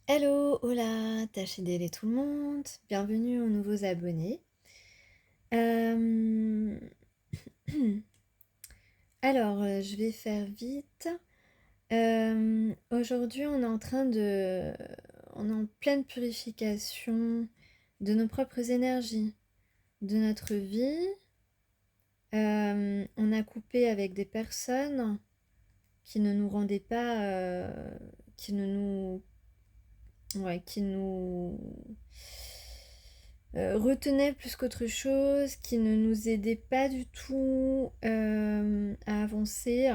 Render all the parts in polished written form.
Hello, hola, tâchez d'aider tout le monde. Bienvenue aux nouveaux abonnés. Euh, je vais faire vite. Aujourd'hui, on est en pleine purification de nos propres énergies, de notre vie. On a coupé avec des personnes qui ne nous rendaient pas, qui ne nous, ouais, qui nous retenaient plus qu'autre chose, qui ne nous aidaient pas du tout à avancer.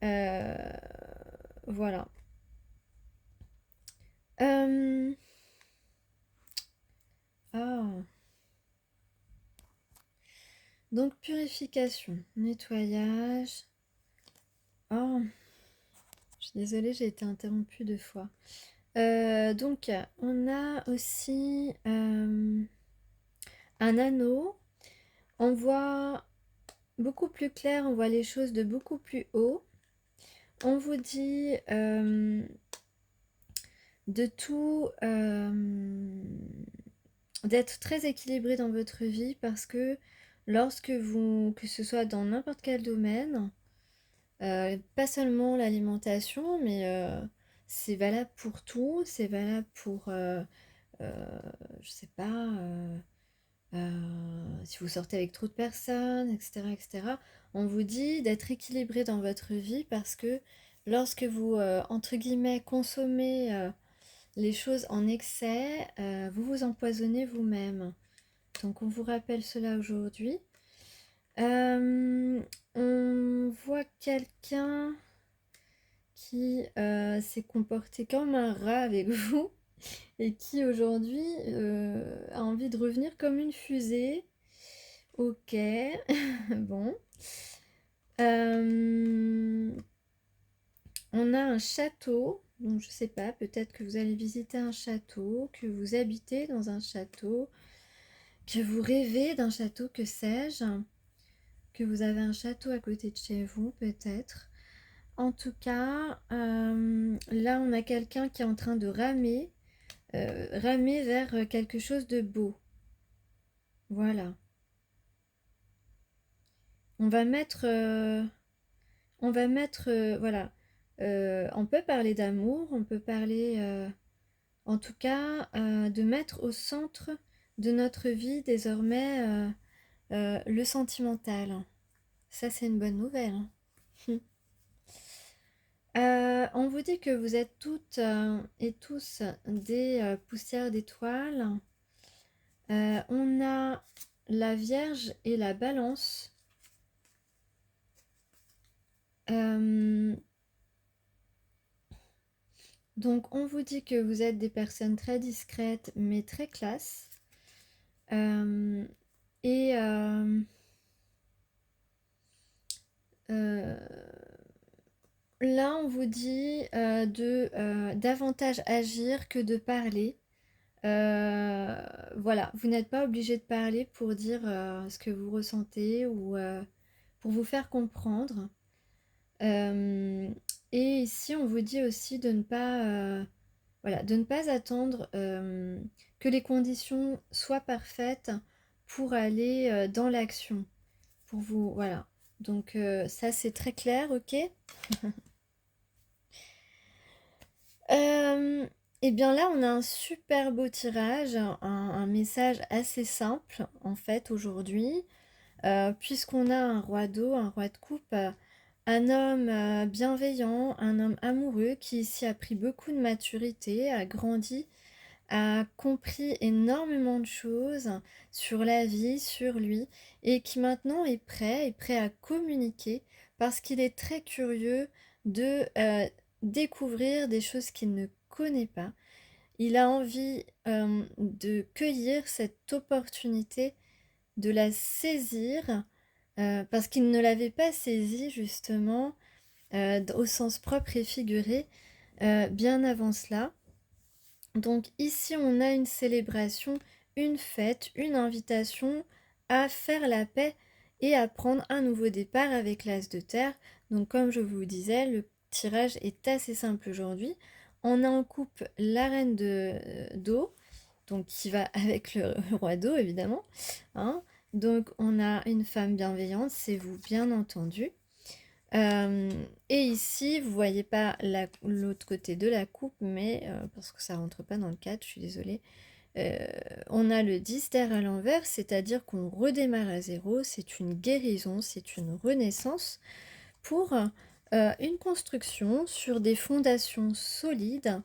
Euh, voilà. Euh, ah. Donc purification, nettoyage. Oh, je suis désolée, j'ai été interrompue 2 fois. Donc on a aussi un anneau. On voit beaucoup plus clair, on voit les choses de beaucoup plus haut. On vous dit de tout, d'être très équilibré dans votre vie parce que que ce soit dans n'importe quel domaine, pas seulement l'alimentation, mais c'est valable pour tout, c'est valable pour, je sais pas, si vous sortez avec trop de personnes, etc., etc. On vous dit d'être équilibré dans votre vie parce que lorsque vous, entre guillemets, consommez les choses en excès, vous vous empoisonnez vous-même. Donc on vous rappelle cela aujourd'hui. On voit quelqu'un qui s'est comporté comme un rat avec vous et qui aujourd'hui a envie de revenir comme une fusée. Ok, bon. Euh, on a un château, donc je sais pas, peut-être que vous allez visiter un château, que vous habitez dans un château, que vous rêvez d'un château, que sais-je, que vous avez un château à côté de chez vous, peut-être. En tout cas, là, on a quelqu'un qui est en train de ramer vers quelque chose de beau. Voilà. On va mettre, voilà. On peut parler d'amour, on peut parler, en tout cas, de mettre au centre de notre vie désormais le sentimental. Ça, c'est une bonne nouvelle, hein. On vous dit que vous êtes toutes et tous des poussières d'étoiles. On a la Vierge et la Balance. Euh, donc on vous dit que vous êtes des personnes très discrètes mais très classe. Euh, et euh, là on vous dit de davantage agir que de parler. Voilà, vous n'êtes pas obligé de parler pour dire ce que vous ressentez ou pour vous faire comprendre. Euh, et ici, on vous dit aussi de ne pas, voilà, de ne pas attendre que les conditions soient parfaites pour aller dans l'action. Pour vous, voilà. Donc ça, c'est très clair, ok? Euh, et bien là, on a un super beau tirage, un message assez simple en fait aujourd'hui, puisqu'on a un roi d'eau, un roi de coupe, un homme bienveillant, un homme amoureux qui ici a pris beaucoup de maturité, a grandi, a compris énormément de choses sur la vie, sur lui, et qui maintenant est prêt à communiquer parce qu'il est très curieux de découvrir des choses qu'il ne connaît pas. Il a envie de cueillir cette opportunité, de la saisir, parce qu'il ne l'avait pas saisie justement au sens propre et figuré bien avant cela. Donc ici, on a une célébration, une fête, une invitation à faire la paix et à prendre un nouveau départ avec l'As de terre. Donc comme je vous le disais, le tirage est assez simple aujourd'hui. On a en couple la reine d'eau, donc qui va avec le roi d'eau évidemment, hein. Donc on a une femme bienveillante, c'est vous bien entendu. Et ici, vous voyez pas l'autre côté de la coupe, mais parce que ça rentre pas dans le cadre, je suis désolée. On a le 10 d'air à l'envers, c'est-à-dire qu'on redémarre à zéro, c'est une guérison, c'est une renaissance pour une construction sur des fondations solides,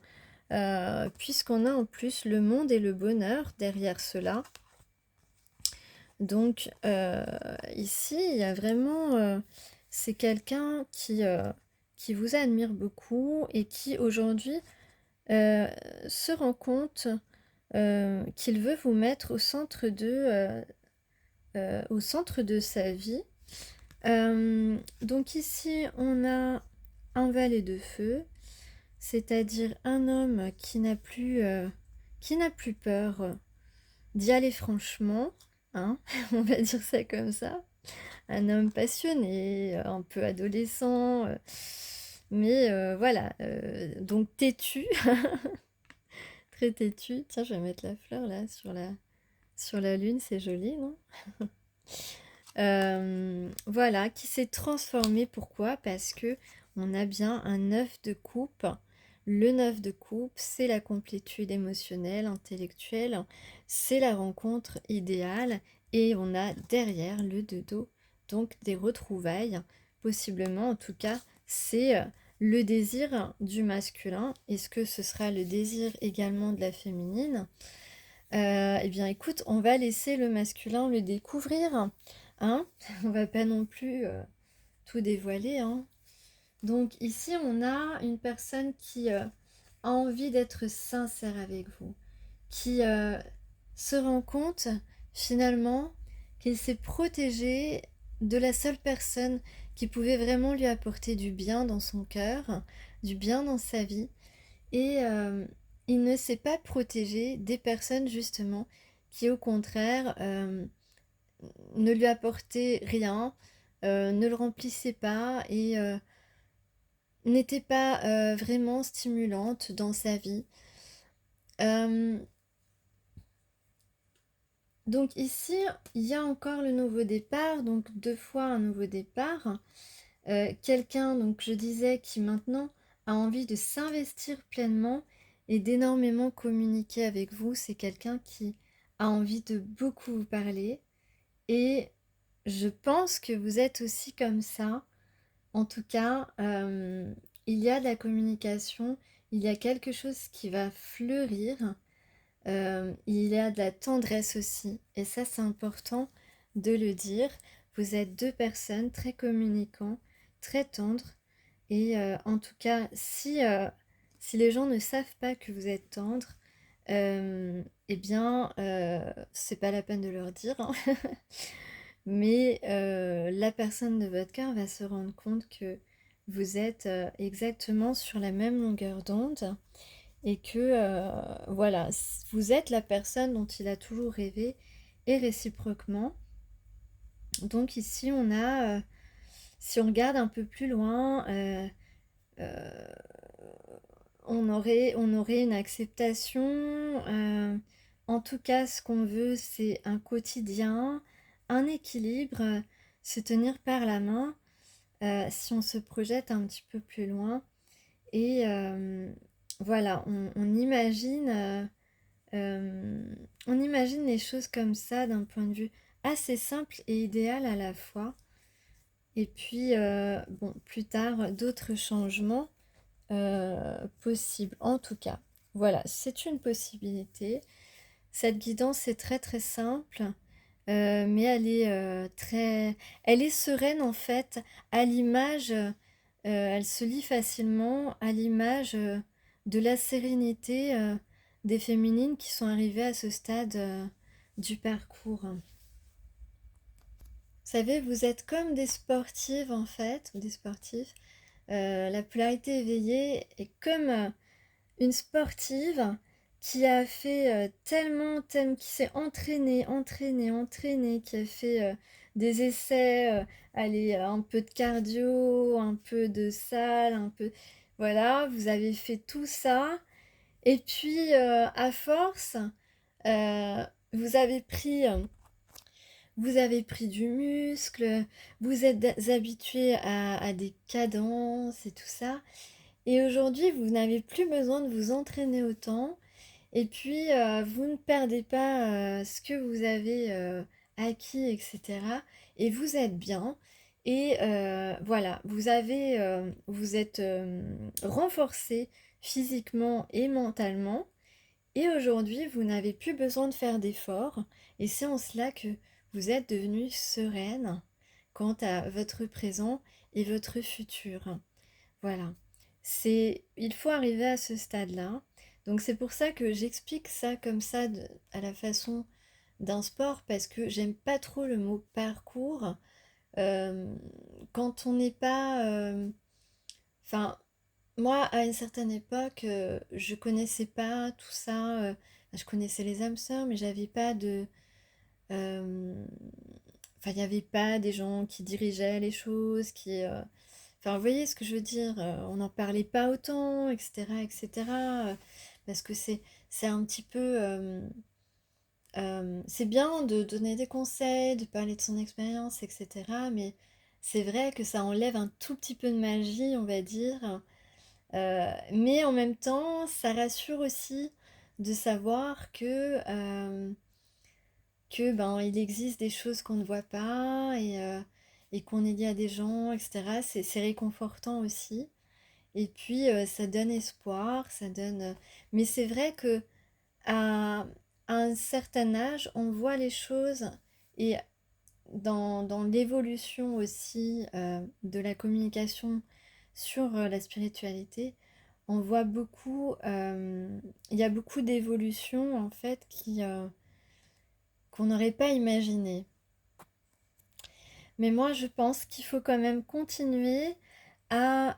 puisqu'on a en plus le monde et le bonheur derrière cela. Donc ici, il y a vraiment, c'est quelqu'un qui vous admire beaucoup et qui aujourd'hui se rend compte qu'il veut vous mettre au centre de sa vie. Donc ici, on a un valet de feu, c'est-à-dire un homme qui n'a plus peur d'y aller franchement, hein, on va dire ça comme ça. Un homme passionné, un peu adolescent, mais voilà, donc têtu, très têtu. Tiens, je vais mettre la fleur là sur la lune, c'est joli, non? Voilà, qui s'est transformé. Pourquoi? Parce que on a bien un 9 de coupe. Le 9 de coupe, c'est la complétude émotionnelle, intellectuelle, c'est la rencontre idéale. Et on a derrière le 2 dos, donc des retrouvailles, possiblement en tout cas, c'est le désir du masculin. Est-ce que ce sera le désir également de la féminine? Eh bien écoute, on va laisser le masculin le découvrir, hein? On va pas non plus tout dévoiler, hein. Donc ici, on a une personne qui a envie d'être sincère avec vous, qui se rend compte finalement qu'il s'est protégé de la seule personne qui pouvait vraiment lui apporter du bien dans son cœur, du bien dans sa vie. Et il ne s'est pas protégé des personnes justement qui au contraire ne lui apportaient rien, ne le remplissaient pas et n'étaient pas vraiment stimulantes dans sa vie. Euh, donc ici, il y a encore le nouveau départ, donc 2 fois un nouveau départ. Quelqu'un, donc je disais, qui maintenant a envie de s'investir pleinement et d'énormément communiquer avec vous. C'est quelqu'un qui a envie de beaucoup vous parler. Et je pense que vous êtes aussi comme ça. En tout cas, il y a de la communication, il y a quelque chose qui va fleurir. Il y a de la tendresse aussi. Et ça, c'est important de le dire. Vous êtes 2 personnes très communicantes, très tendres. Et en tout cas, si les gens ne savent pas que vous êtes tendre, eh bien, c'est pas la peine de leur dire, hein. Mais la personne de votre cœur va se rendre compte que vous êtes exactement sur la même longueur d'onde et que voilà, vous êtes la personne dont il a toujours rêvé et réciproquement. Donc ici, si on regarde un peu plus loin, euh, on aurait une acceptation. En tout cas, ce qu'on veut, c'est un quotidien, un équilibre, se tenir par la main, si on se projette un petit peu plus loin. Et voilà, on imagine les choses comme ça d'un point de vue assez simple et idéal à la fois. Et puis, bon, plus tard, d'autres changements possibles. En tout cas, voilà, c'est une possibilité. Cette guidance est très très simple, mais elle est sereine en fait, à l'image, elle se lit facilement à l'image de la sérénité des féminines qui sont arrivées à ce stade du parcours. Vous savez, vous êtes comme des sportives en fait, ou des sportifs. La polarité éveillée est comme une sportive qui a fait qui s'est entraînée, qui a fait des essais, allez, un peu de cardio, un peu de salle, un peu... Voilà, vous avez fait tout ça. Et puis, à force, euh, vous avez pris, vous avez pris du muscle, vous êtes habitué à des cadences et tout ça. Et aujourd'hui, vous n'avez plus besoin de vous entraîner autant. Et puis, vous ne perdez pas ce que vous avez acquis, etc. Et vous êtes bien. Et voilà, vous êtes renforcé physiquement et mentalement. Et aujourd'hui, vous n'avez plus besoin de faire d'efforts. Et c'est en cela que vous êtes devenue sereine quant à votre présent et votre futur. Voilà. Il faut arriver à ce stade-là. Donc c'est pour ça que j'explique ça comme ça à la façon d'un sport parce que j'aime pas trop le mot parcours. Euh, Quand on n'est pas, enfin, moi à une certaine époque, je connaissais pas tout ça. Je connaissais les âmes sœurs, mais j'avais pas de, euh, enfin, il n'y avait pas des gens qui dirigeaient les choses, Enfin, vous voyez ce que je veux dire? On n'en parlait pas autant, etc., etc. Parce que c'est un petit peu... c'est bien de donner des conseils, de parler de son expérience, etc. Mais c'est vrai que ça enlève un tout petit peu de magie, on va dire. Mais en même temps, ça rassure aussi de savoir que ben il existe des choses qu'on ne voit pas et qu'on est lié à des gens, etc. C'est réconfortant aussi. Et puis ça donne espoir, ça donne. Mais c'est vrai que à un certain âge, on voit les choses et dans l'évolution aussi de la communication sur la spiritualité, on voit beaucoup. Il y a beaucoup d'évolutions en fait qu'on n'aurait pas imaginé. Mais moi, je pense qu'il faut quand même continuer à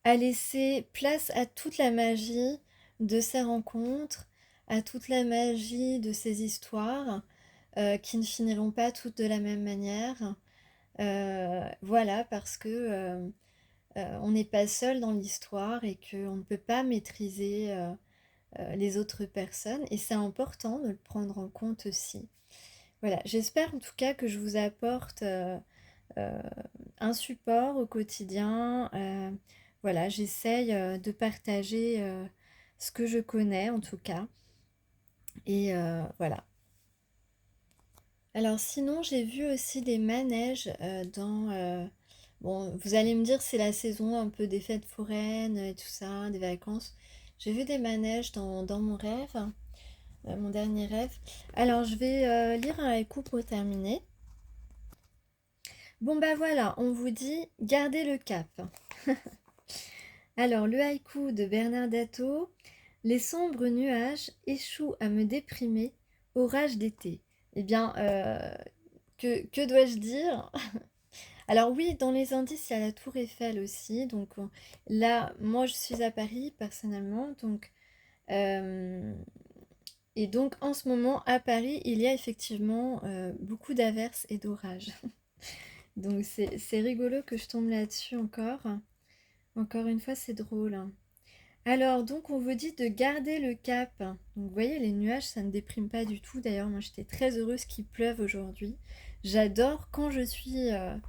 laisser place à toute la magie de ces rencontres, à toute la magie de ces histoires qui ne finiront pas toutes de la même manière. Voilà, parce que on n'est pas seul dans l'histoire et qu'on ne peut pas maîtriser les autres personnes. Et c'est important de le prendre en compte aussi. Voilà, j'espère en tout cas que je vous apporte euh, un support au quotidien. Voilà, j'essaye de partager ce que je connais en tout cas. Et voilà. Alors sinon, j'ai vu aussi des manèges Bon, vous allez me dire, c'est la saison un peu des fêtes foraines et tout ça, des vacances. J'ai vu des manèges dans mon rêve, mon dernier rêve. Alors, je vais lire un haïku pour terminer. Bon bah voilà, on vous dit gardez le cap. Alors le haïku de Bernard Dato, les sombres nuages échouent à me déprimer, orage d'été. Eh bien, que dois-je dire? Alors oui, dans les indices, il y a la tour Eiffel aussi. Donc là, moi je suis à Paris personnellement. Euh, et donc en ce moment à Paris, il y a effectivement beaucoup d'averses et d'orages. Donc c'est rigolo que je tombe là-dessus encore. Encore une fois, c'est drôle. Alors, donc, on vous dit de garder le cap. Donc, vous voyez, les nuages, ça ne déprime pas du tout. D'ailleurs, moi, j'étais très heureuse qu'il pleuve aujourd'hui. J'adore quand je suis à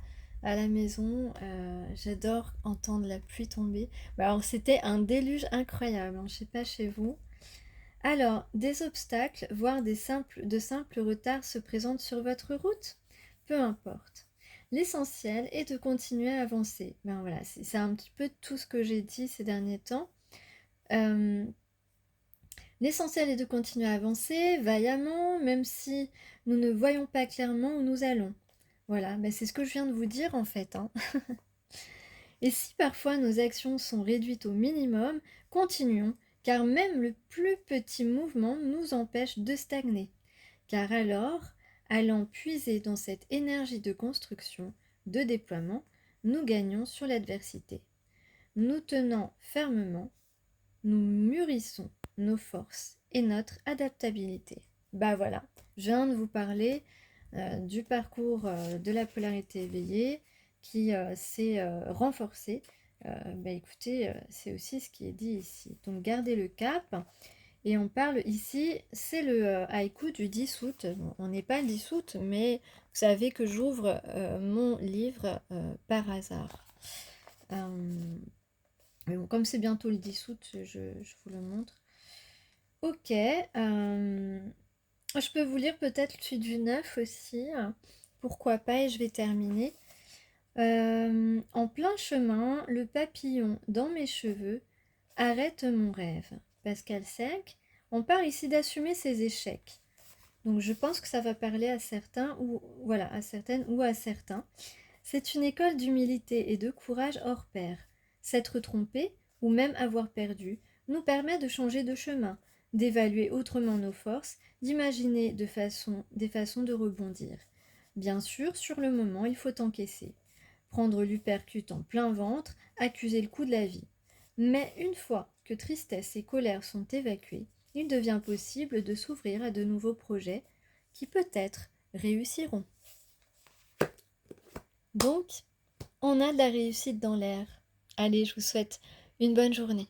la maison, j'adore entendre la pluie tomber. Bah, alors, c'était un déluge incroyable, hein, je sais pas chez vous. Alors, des obstacles, voire de simples retards se présentent sur votre route? Peu importe. L'essentiel est de continuer à avancer. Ben voilà, c'est un petit peu tout ce que j'ai dit ces derniers temps. Euh, L'essentiel est de continuer à avancer vaillamment, même si nous ne voyons pas clairement où nous allons. Voilà, ben c'est ce que je viens de vous dire en fait, hein. Et si parfois nos actions sont réduites au minimum, continuons, car même le plus petit mouvement nous empêche de stagner. Car alors, allant puiser dans cette énergie de construction, de déploiement, nous gagnons sur l'adversité. Nous tenant fermement, nous mûrissons nos forces et notre adaptabilité. Bah voilà, je viens de vous parler du parcours de la polarité éveillée, qui s'est renforcé. Écoutez, c'est aussi ce qui est dit ici. Donc gardez le cap. Et on parle ici, c'est le haïku du 10 août. Bon, on n'est pas le 10 août, mais vous savez que j'ouvre mon livre par hasard. Mais bon, comme c'est bientôt le 10 août, je vous le montre. Ok, je peux vous lire peut-être celui du 9 aussi. Pourquoi pas, et je vais terminer. En plein chemin, le papillon dans mes cheveux arrête mon rêve. Pascal Sec, on parle ici d'assumer ses échecs. Donc je pense que ça va parler à certains ou voilà, à certaines ou à certains. C'est une école d'humilité et de courage hors pair. S'être trompé ou même avoir perdu nous permet de changer de chemin, d'évaluer autrement nos forces, d'imaginer des façons de rebondir. Bien sûr, sur le moment, il faut encaisser. Prendre l'uppercut en plein ventre, accuser le coup de la vie. Mais une fois que tristesse et colère sont évacuées, il devient possible de s'ouvrir à de nouveaux projets qui peut-être réussiront. Donc, on a de la réussite dans l'air. Allez, je vous souhaite une bonne journée.